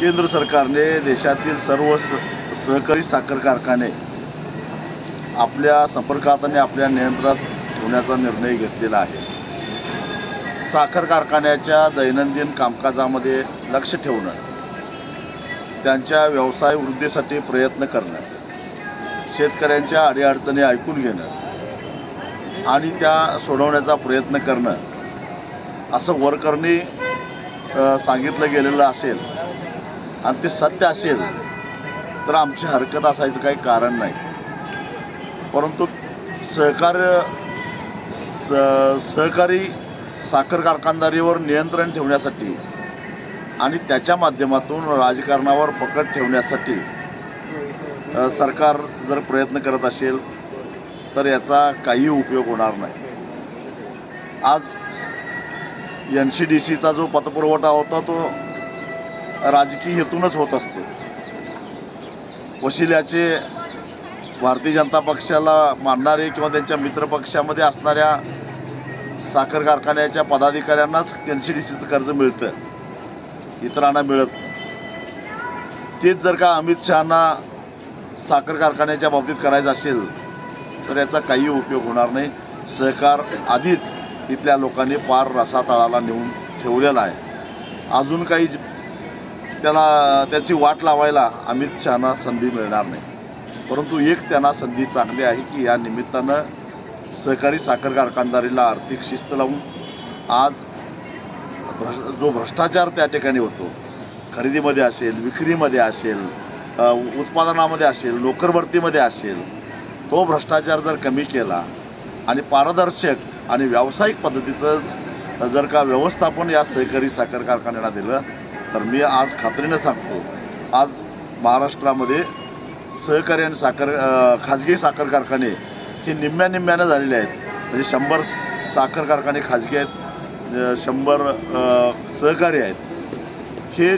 केंद्र सरकारने देशातील सर्व सहकारी साखर कारखाने आपल्या संपर्कात आणि आपल्या नियंत्रणात ठेवण्याचा निर्णय घेतलेला आहे। साखर कारखान्याच्या दैनंदिन कामकाजामध्ये लक्ष ठेवणं, त्यांच्या व्यवसाय वृद्धीसाठी प्रयत्न करणं, शेतकऱ्यांच्या अडीअडचणी ऐकून घेणं आणि त्या सोडवण्याचा प्रयत्न करणं असं वर्करनी सांगितलं गेलेलं असेल आणि ते सत्य असेल तर आमची हरकत असायचं काही कारण नाही। परंतु सहकारी साखर कारखानदारीवर नियंत्रण ठेवण्यासाठी आणि त्याच्या माध्यमातून राजकारणावर पकड ठेवण्यासाठी सरकार जर प्रयत्न करत असेल तर याचा काही उपयोग होणार नाही। आज NCDCचा जो पतपुरवठा होता तो राजकीय हेतूनच होत असतो। वशिल्याचे भारतीय जनता पक्षाला मानणारे किंवा त्यांच्या मित्रपक्षामध्ये असणाऱ्या साखर कारखान्याच्या पदाधिकाऱ्यांनाच NCDCचं कर्ज मिळतं, इतरांना मिळत नाही। तेच जर का अमित शहांना साखर कारखान्याच्या बाबतीत करायचं असेल तर याचा काही उपयोग होणार नाही। सहकार आधीच इथल्या लोकांनी पार रसातळाला नेऊन ठेवलेला आहे। अजून काही त्याची वाट लावायला अमित शहांना संधी मिळणार नाही। परंतु एक त्यांना संधी चांगली आहे की या निमित्तानं सहकारी साखर कारखानदारीला आर्थिक शिस्त लावून आज जो भ्रष्टाचार त्या ठिकाणी होतो, खरेदीमध्ये असेल, विक्रीमध्ये असेल, उत्पादनामध्ये असेल, नोकर भरतीमध्ये असेल, तो भ्रष्टाचार जर कमी केला आणि पारदर्शक आणि व्यावसायिक पद्धतीचं जर का व्यवस्थापन या सहकारी साखर कारखान्यांना दिलं तर मी आज खात्रीनं सांगतो, आज महाराष्ट्रामध्ये सहकारी आणि खाजगी साखर कारखाने हे निम्म्यानं झालेले आहेत। म्हणजे 100 साखर कारखाने खाजगी आहेत, 100 सहकारी आहेत। हे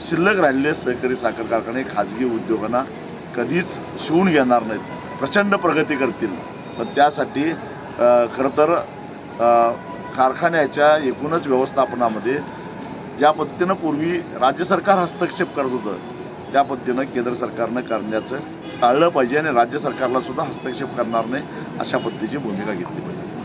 शिल्लक राहिलेले सहकारी साखर कारखाने खाजगी उद्योगांना कधीच शिवून घेणार नाहीत, प्रचंड प्रगती करतील। पण त्यासाठी खरं तर कारखान्याच्या एकूणच व्यवस्थापनामध्ये ज्या पद्धतीनं पूर्वी राज्य सरकार हस्तक्षेप करत होतं त्या पद्धतीनं केंद्र सरकारनं करण्याचं टाळलं पाहिजे आणि राज्य सरकारला सुद्धा हस्तक्षेप करणार नाही अशा पद्धतीची भूमिका घेतली पाहिजे।